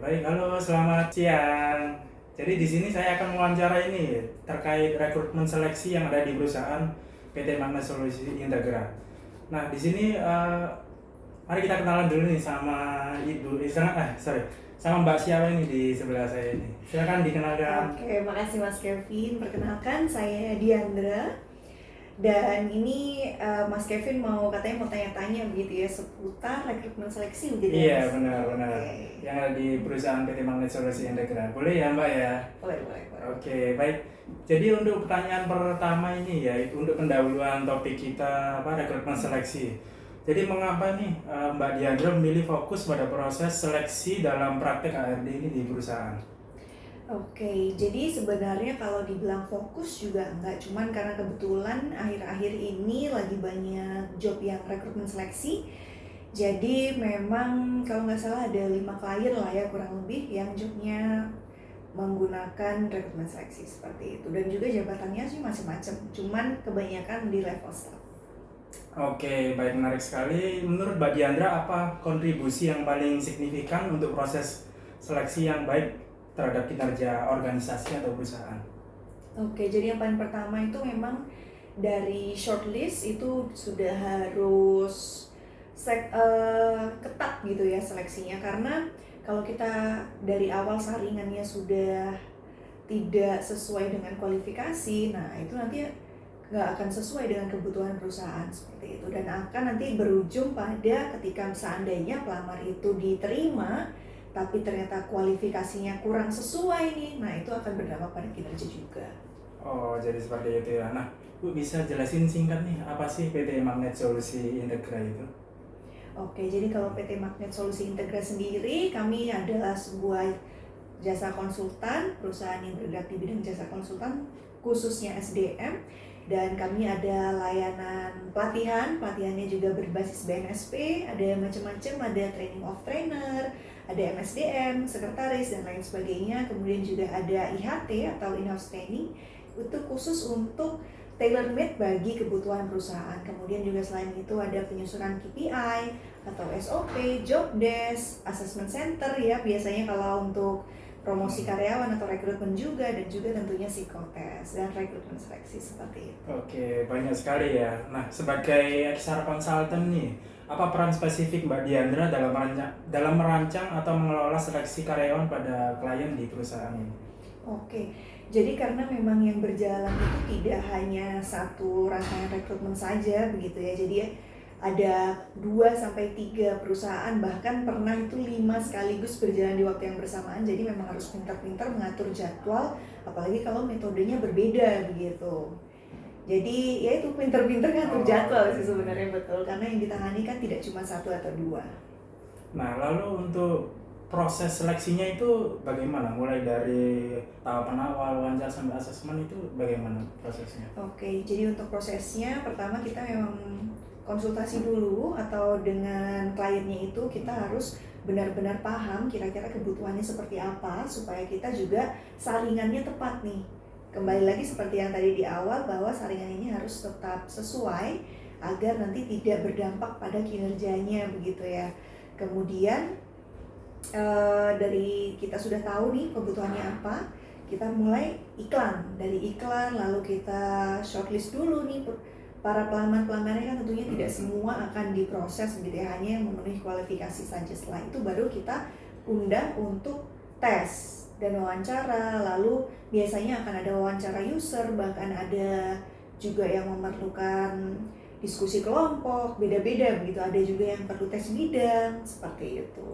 baik. Halo, selamat siang. Jadi di sini saya akan mewawancara ini terkait rekrutmen seleksi yang ada di perusahaan PT Magna Solusi Integra. Nah, di sini mari kita kenalan dulu nih sama sama Mbak siapa ini di sebelah saya ini. Silakan dikenalkan. Oke, makasih Mas Kevin. Perkenalkan, saya Diandra. Dan ini Mas Kevin katanya mau tanya-tanya begitu ya seputar rekrutmen seleksi begitu ya Iya, Mas? benar-benar. Oke, Yang ada di perusahaan PT Magna Solusi Integra. Boleh ya, Mbak ya? boleh. Oke, baik. Jadi untuk pertanyaan pertama ini ya, untuk pendahuluan topik kita rekrutmen seleksi. Jadi mengapa nih Mbak Diandra memilih fokus pada proses seleksi dalam praktek HRD ini di perusahaan? Oke, jadi sebenarnya kalau dibilang fokus juga enggak, cuman karena kebetulan akhir-akhir ini lagi banyak job yang rekrutmen seleksi. Jadi memang kalau nggak salah ada 5 klien lah ya kurang lebih yang jobnya menggunakan rekrutmen seleksi seperti itu, dan juga jabatannya sih macam-macam, cuman kebanyakan di level staff. Oke, baik, menarik sekali. Menurut Mbak Diandra, apa kontribusi yang paling signifikan untuk proses seleksi yang baik terhadap kinerja organisasi atau perusahaan? Oke, jadi yang paling pertama itu memang dari shortlist itu sudah harus ketat gitu ya seleksinya, karena kalau kita dari awal saringannya sudah tidak sesuai dengan kualifikasi, nah itu nanti nggak akan sesuai dengan kebutuhan perusahaan seperti itu, dan akan nanti berujung pada ketika seandainya pelamar itu diterima tapi ternyata kualifikasinya kurang sesuai nih, nah itu akan berdampak pada kinerja juga. Oh, jadi seperti itu ya. Nah, Bu bisa jelasin singkat nih, apa sih PT Magnet Solusi Integra itu? Oke, jadi kalau PT Magnet Solusi Integra sendiri, kami adalah sebuah jasa konsultan, perusahaan yang bergerak di bidang jasa konsultan, khususnya SDM, dan kami ada layanan pelatihannya juga berbasis BNSP, ada macam-macam, ada training of trainer, ada MSDM, sekretaris, dan lain sebagainya. Kemudian juga ada IHT atau in-house training, itu khusus untuk tailor made bagi kebutuhan perusahaan. Kemudian juga selain itu ada penyusunan KPI atau SOP, job desk, assessment center ya biasanya kalau untuk promosi karyawan atau rekrutmen juga, dan juga tentunya psikotes dan rekrutmen seleksi seperti itu. Oke, banyak sekali ya. Nah, sebagai HR consultant nih, apa peran spesifik Mbak Diandra dalam merancang atau mengelola seleksi karyawan pada klien di perusahaan ini? Oke, jadi karena memang yang berjalan itu tidak hanya satu rangkaian rekrutmen saja begitu ya. Jadi ada 2-3 perusahaan, bahkan pernah itu 5 sekaligus berjalan di waktu yang bersamaan. Jadi memang harus pintar-pintar mengatur jadwal, apalagi kalau metodenya berbeda begitu. Jadi ya itu pintar-pintar ngatur jadwal sih sebenarnya, betul, karena yang ditangani kan tidak cuma 1 atau 2. Nah, lalu untuk proses seleksinya itu bagaimana? Mulai dari tahapan awal, wawancara sampai asesmen itu bagaimana prosesnya? Oke, jadi untuk prosesnya pertama kita memang konsultasi dulu, atau dengan kliennya itu kita harus benar-benar paham kira-kira kebutuhannya seperti apa, supaya kita juga saringannya tepat nih. Kembali lagi seperti yang tadi di awal, bahwa saringan ini harus tetap sesuai agar nanti tidak berdampak pada kinerjanya begitu ya. Kemudian dari kita sudah tahu nih kebutuhannya apa, kita mulai dari iklan, lalu kita shortlist dulu nih para pelamar-pelamarnya. Kan tentunya tidak semua akan diproses gitu ya, hanya yang memenuhi kualifikasi saja. Setelah itu baru kita undang untuk tes dan wawancara, lalu biasanya akan ada wawancara user, bahkan ada juga yang memerlukan diskusi kelompok, beda-beda begitu. Ada juga yang perlu tes bidang, seperti itu.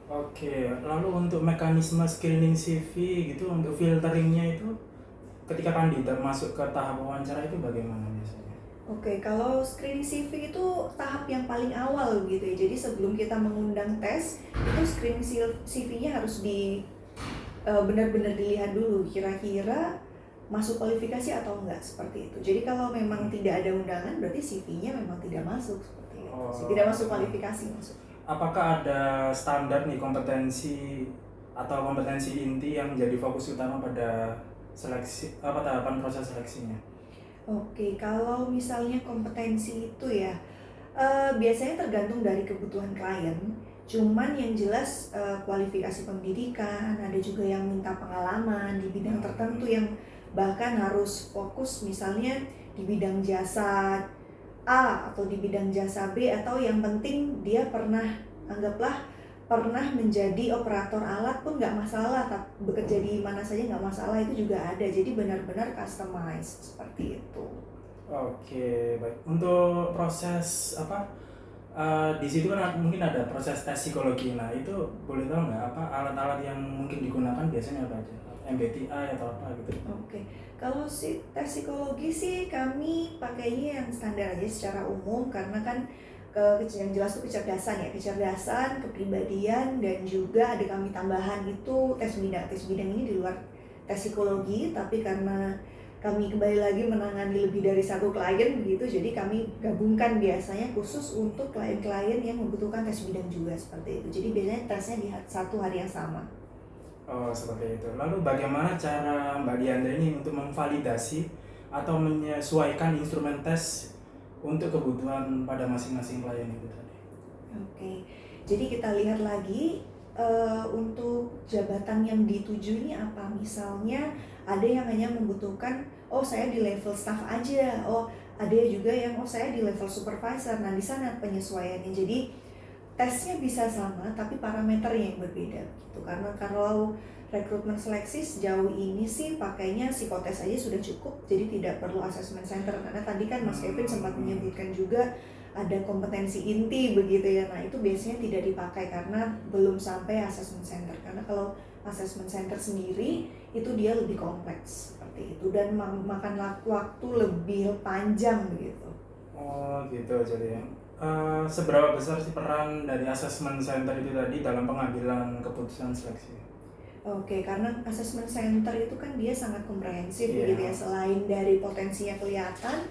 Oke, lalu untuk mekanisme screening CV gitu, untuk filteringnya itu ketika kandidat masuk ke tahap wawancara itu bagaimana biasanya? Oke, kalau screening CV itu tahap yang paling awal gitu ya. Jadi sebelum kita mengundang tes, itu screening CV-nya harus benar-benar dilihat dulu kira-kira masuk kualifikasi atau enggak, seperti itu. Jadi kalau memang tidak ada undangan, berarti CV-nya memang tidak masuk seperti itu. Tidak masuk kualifikasi maksud. Apakah ada standar nih kompetensi atau kompetensi inti yang menjadi fokus utama pada seleksi tahapan proses seleksinya? Oke, kalau misalnya kompetensi itu ya biasanya tergantung dari kebutuhan klien. Cuman yang jelas kualifikasi pendidikan, ada juga yang minta pengalaman di bidang tertentu yang bahkan harus fokus misalnya di bidang jasa A atau di bidang jasa B, atau yang penting dia anggaplah pernah menjadi operator alat pun nggak masalah, bekerja di mana saja nggak masalah, itu juga ada. Jadi benar-benar customized seperti itu. Oke, baik. Untuk proses apa? Di situ kan mungkin ada proses tes psikologi. Nah, itu boleh tahu nggak apa alat-alat yang mungkin digunakan biasanya apa aja? MBTI atau apa gitu? Oke, kalau tes psikologi sih kami pakainya yang standar aja secara umum, karena kan yang jelas itu kecerdasan, kepribadian, dan juga ada kami tambahan itu tes bidang. Tes bidang ini di luar tes psikologi, tapi karena kami kembali lagi menangani lebih dari satu klien begitu, jadi kami gabungkan biasanya khusus untuk klien-klien yang membutuhkan tes bidang juga seperti itu. Jadi biasanya tesnya di satu hari yang sama. Oh, seperti itu. Lalu bagaimana cara Mbak Diandra ini untuk memvalidasi atau menyesuaikan instrumen tes untuk kebutuhan pada masing-masing klien itu tadi? Oke, jadi kita lihat lagi untuk jabatan yang dituju ini apa. Misalnya ada yang hanya membutuhkan, oh saya di level staff aja, oh ada juga yang saya di level supervisor. Nah di sana penyesuaiannya. Jadi tesnya bisa sama tapi parameternya yang berbeda gitu. Karena kalau rekrutmen seleksi sejauh ini sih pakainya psikotes aja sudah cukup, jadi tidak perlu assessment center. Karena tadi kan Mas Kevin sempat menyebutkan juga ada kompetensi inti begitu ya. Nah itu biasanya tidak dipakai karena belum sampai assessment center. Karena kalau assessment center sendiri itu dia lebih kompleks seperti itu dan makan waktu lebih panjang begitu. Oh gitu, jadi seberapa besar sih peran dari assessment center itu tadi dalam pengambilan keputusan seleksi? Oke, karena assessment center itu kan dia sangat komprehensif Iya. gitu ya. Selain dari potensinya kelihatan,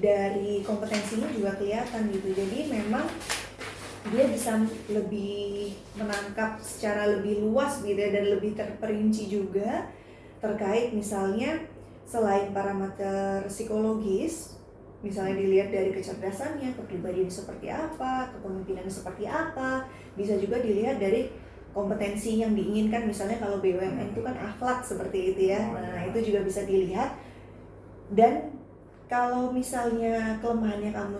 dari kompetensinya juga kelihatan gitu. Jadi memang dia bisa lebih menangkap secara lebih luas gitu ya, dan lebih terperinci juga terkait misalnya selain parameter psikologis, misalnya dilihat dari kecerdasannya, kepribadian seperti apa, kepemimpinan seperti apa, bisa juga dilihat dari kompetensi yang diinginkan. Misalnya kalau BUMN itu kan akhlak seperti itu ya. Nah itu juga bisa dilihat. Dan kalau misalnya kelemahannya kamu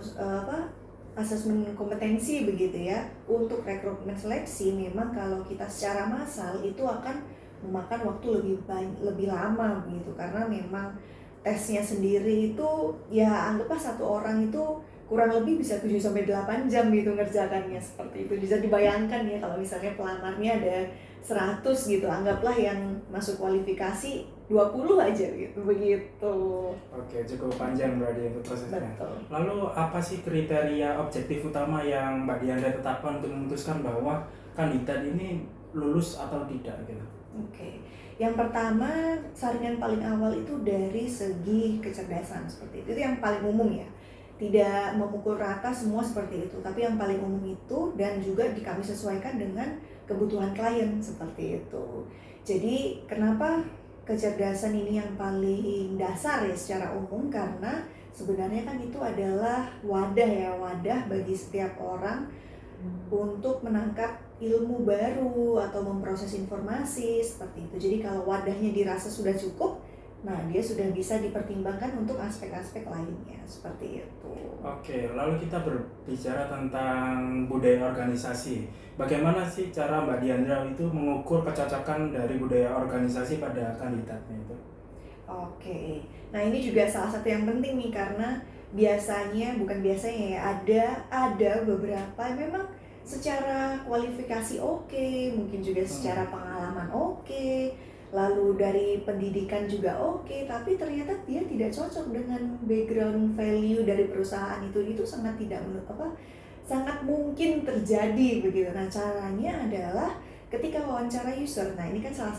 asesmen kompetensi begitu ya, untuk rekrutmen seleksi memang kalau kita secara massal itu akan memakan waktu lebih lama begitu, karena memang tesnya sendiri itu ya anggaplah satu orang itu kurang lebih bisa 7-8 jam gitu ngerjakannya seperti itu. Bisa dibayangkan ya kalau misalnya pelamarnya ada 100 gitu, anggaplah yang masuk kualifikasi 20 aja gitu, begitu. Oke, cukup panjang berarti untuk prosesnya. Betul. Lalu apa sih kriteria objektif utama yang Mbak Diandra tetapkan untuk memutuskan bahwa kandidat ini lulus atau tidak gitu? Oke. Yang pertama, saringan paling awal itu dari segi kecerdasan seperti itu. Itu yang paling umum ya. Tidak memukul rata semua seperti itu, tapi yang paling umum itu, dan juga kami sesuaikan dengan kebutuhan klien seperti itu. Jadi kenapa kecerdasan ini yang paling dasar ya secara umum? Karena sebenarnya kan itu adalah wadah bagi setiap orang untuk menangkap ilmu baru atau memproses informasi seperti itu. Jadi kalau wadahnya dirasa sudah cukup, nah dia sudah bisa dipertimbangkan untuk aspek-aspek lainnya seperti itu. Oke, lalu kita berbicara tentang budaya organisasi. Bagaimana sih cara Mbak Diandra itu mengukur kecocokan dari budaya organisasi pada kandidatnya itu? Oke, nah ini juga salah satu yang penting nih, karena bukan biasanya ya, ada beberapa memang secara kualifikasi oke, mungkin juga secara pengalaman oke, lalu dari pendidikan juga oke, tapi ternyata dia tidak cocok dengan background value dari perusahaan itu sangat sangat mungkin terjadi begitu. Nah caranya adalah ketika wawancara user, nah ini kan salah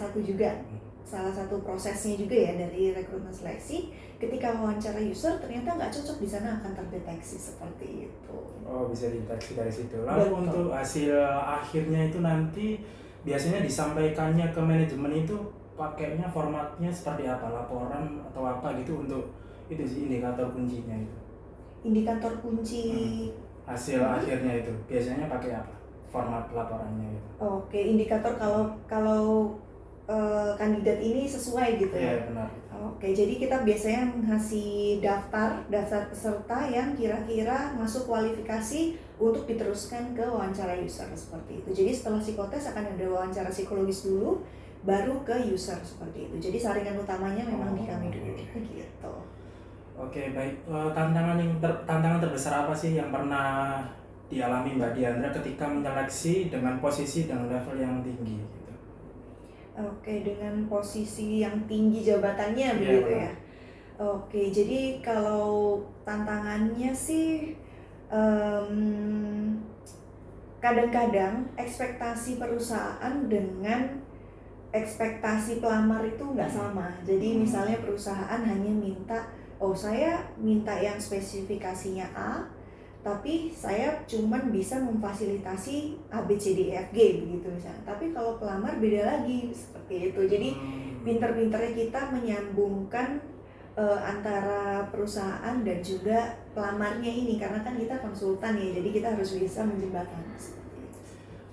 satu prosesnya juga ya dari rekrutmen seleksi. Ketika wawancara user ternyata nggak cocok, di sana akan terdeteksi seperti itu. Oh, bisa dideteksi dari situ. Lalu Betul. untuk hasil akhirnya itu nanti biasanya disampaikannya ke manajemen itu pakainya formatnya seperti apa? Laporan atau apa gitu untuk itu sih indikator kuncinya itu. Indikator kunci Hasil akhirnya itu biasanya pakai apa? format laporannya gitu. Oke, indikator kalau kalau kandidat ini sesuai gitu ya. Iya, benar. Oke, jadi kita biasanya ngasih daftar peserta yang kira-kira masuk kualifikasi untuk diteruskan ke wawancara user seperti itu. Jadi setelah psikotes akan ada wawancara psikologis dulu, baru ke user seperti itu. Jadi saringan utamanya memang di kami dulu gitu. Oke, baik. Tantangan terbesar apa sih yang pernah dialami Mbak Diandra ketika menyeleksi dengan posisi dan level yang tinggi gitu? Oke, dengan posisi yang tinggi jabatannya begitu ya. Oke, jadi kalau tantangannya sih kadang-kadang ekspektasi perusahaan dengan ekspektasi pelamar itu nggak sama. Jadi misalnya perusahaan hanya minta, oh saya minta yang spesifikasinya A, tapi saya cuman bisa memfasilitasi A, B, C, D, E, F, G begitu misalnya. Tapi kalau pelamar beda lagi seperti itu. Jadi pinter-pinternya kita menyambungkan antara perusahaan dan juga pelamarnya ini, karena kan kita konsultan ya, jadi kita harus bisa menjembatani.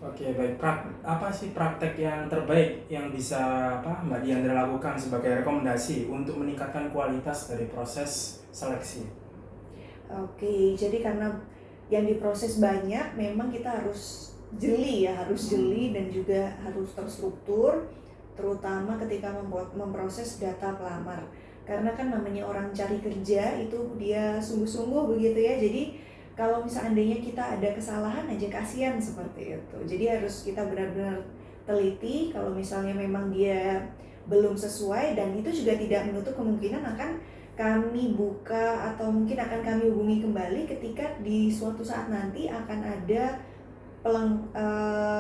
Oke, baik. Apa sih praktek yang terbaik yang bisa Mbak Diandra lakukan sebagai rekomendasi untuk meningkatkan kualitas dari proses seleksi? Oke, jadi karena yang diproses banyak, memang kita harus jeli ya, dan juga harus terstruktur, terutama ketika memproses data pelamar. Karena kan namanya orang cari kerja itu dia sungguh-sungguh begitu ya, jadi kalau seandainya kita ada kesalahan aja kasihan seperti itu. Jadi harus kita benar-benar teliti kalau misalnya memang dia belum sesuai, dan itu juga tidak menutup kemungkinan akan kami buka atau mungkin akan kami hubungi kembali ketika di suatu saat nanti akan ada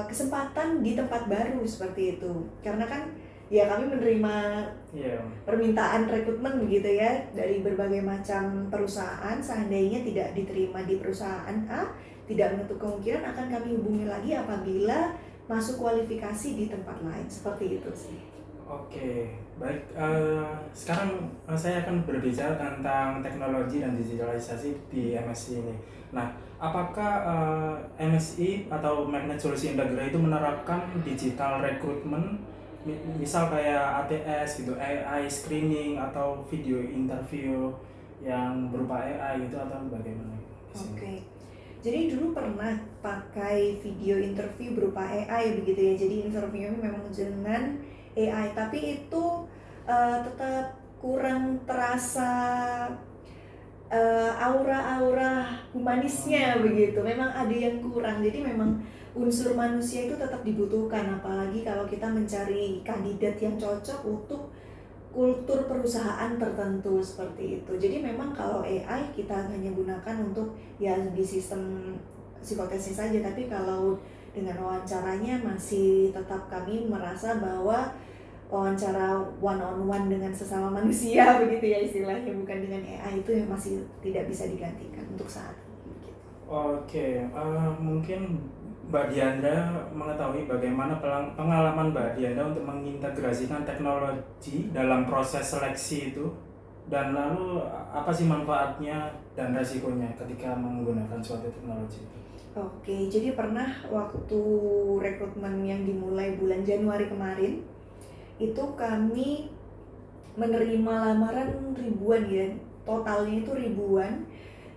kesempatan di tempat baru seperti itu. Karena kan ya kami menerima permintaan rekrutmen begitu ya dari berbagai macam perusahaan. Seandainya tidak diterima di perusahaan A, tidak menutup kemungkinan akan kami hubungi lagi apabila masuk kualifikasi di tempat lain, seperti itu sih. Oke, baik. Sekarang saya akan berbicara tentang teknologi dan digitalisasi di MSI ini. Nah, apakah MSI atau Magnet Solusi Integra itu menerapkan digital recruitment, misal kayak ATS gitu, AI screening atau video interview yang berupa AI gitu, atau bagaimana? Oke. Jadi dulu pernah pakai video interview berupa AI begitu ya. Jadi interviewnya memang dengan AI, tapi itu tetap kurang terasa aura-aura humanisnya begitu. Memang ada yang kurang. Jadi memang unsur manusia itu tetap dibutuhkan, apalagi kalau kita mencari kandidat yang cocok untuk kultur perusahaan tertentu seperti itu. Jadi memang kalau AI kita hanya gunakan untuk ya di sistem psikotesnya saja, tapi kalau dengan wawancaranya masih tetap kami merasa bahwa wawancara one on one dengan sesama manusia begitu ya istilahnya, bukan dengan AI, itu yang masih tidak bisa digantikan untuk saat ini. Oke, mungkin Mbak Diandra mengetahui bagaimana pengalaman Mbak Diandra untuk mengintegrasikan teknologi dalam proses seleksi itu, dan lalu apa sih manfaatnya dan resikonya ketika menggunakan suatu teknologi itu? Oke, jadi pernah waktu rekrutmen yang dimulai bulan Januari kemarin, itu kami menerima lamaran ribuan ya, totalnya itu ribuan,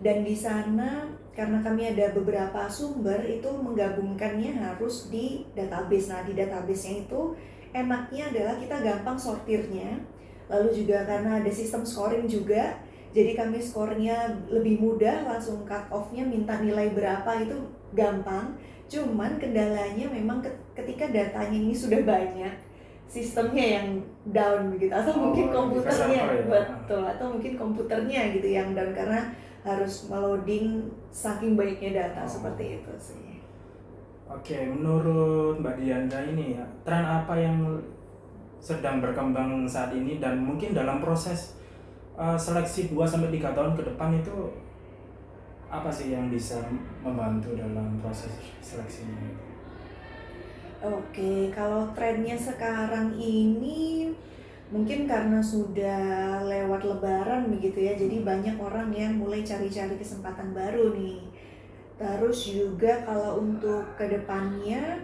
dan di sana karena kami ada beberapa sumber itu menggabungkannya harus di database. Nah di databasenya itu enaknya adalah kita gampang sortirnya, lalu juga karena ada sistem scoring juga, jadi kami skornya lebih mudah, langsung cut off-nya minta nilai berapa itu gampang. Cuman kendalanya memang ketika datanya ini sudah banyak, sistemnya yang down begitu, atau mungkin komputernya ya? Betul, atau mungkin komputernya gitu yang down karena harus meloading saking banyaknya data seperti itu sih. Oke, menurut Mbak Diandra ini ya, tren apa yang sedang berkembang saat ini, dan mungkin dalam proses seleksi 2-3 tahun ke depan itu apa sih yang bisa membantu dalam proses seleksinya? Oke, kalau trennya sekarang ini mungkin karena sudah lewat lebaran begitu ya, jadi banyak orang yang mulai cari-cari kesempatan baru nih. Terus juga kalau untuk kedepannya,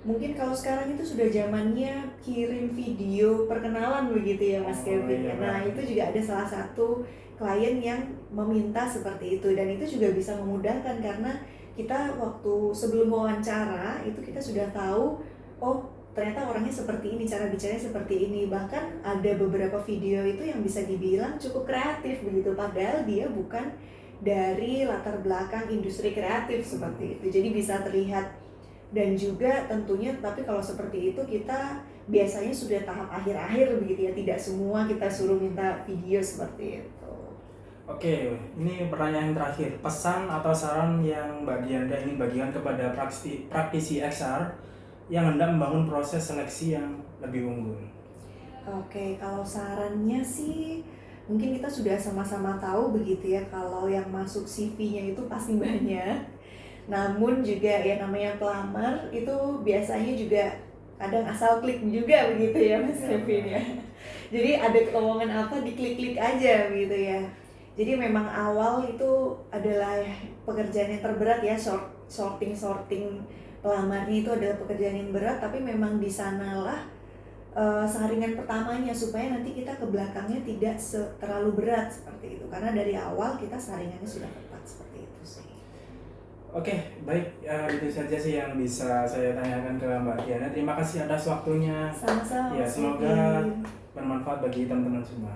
mungkin kalau sekarang itu sudah zamannya kirim video perkenalan begitu ya Mas Oh, Kevin. iya, Nah Mbak. itu juga ada salah satu klien yang meminta seperti itu, dan itu juga bisa memudahkan karena kita waktu sebelum wawancara itu kita sudah tahu, oh ternyata orangnya seperti ini, cara bicaranya seperti ini. Bahkan ada beberapa video itu yang bisa dibilang cukup kreatif begitu, padahal dia bukan dari latar belakang industri kreatif seperti itu. Jadi bisa terlihat. Dan juga tentunya, tapi kalau seperti itu kita biasanya sudah tahap akhir-akhir begitu ya, tidak semua kita suruh minta video seperti itu. Oke, ini pertanyaan terakhir. Pesan atau saran yang Mbak Dianda ingin bagikan kepada praktisi XR yang hendak membangun proses seleksi yang lebih unggul? Oke, kalau sarannya sih mungkin kita sudah sama-sama tahu begitu ya, kalau yang masuk CV-nya itu pasti banyak. Namun juga ya namanya pelamar itu biasanya juga kadang asal klik juga begitu ya Mas Ya, Kevin ya. Jadi ada lowongan apa diklik-klik aja gitu ya. Jadi memang awal itu adalah pekerjaan yang terberat ya, sorting pelamarnya itu adalah pekerjaan yang berat, tapi memang di sanalah saringan pertamanya supaya nanti kita ke belakangnya tidak terlalu berat seperti itu, karena dari awal kita saringannya sudah tepat seperti itu sih. Oke, baik. Itu saja sih yang bisa saya tanyakan ke Mbak Diana. Terima kasih atas waktunya. Sama-sama Ya, Mas semoga Kevin. bermanfaat bagi teman-teman semua.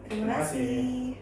Terima kasih.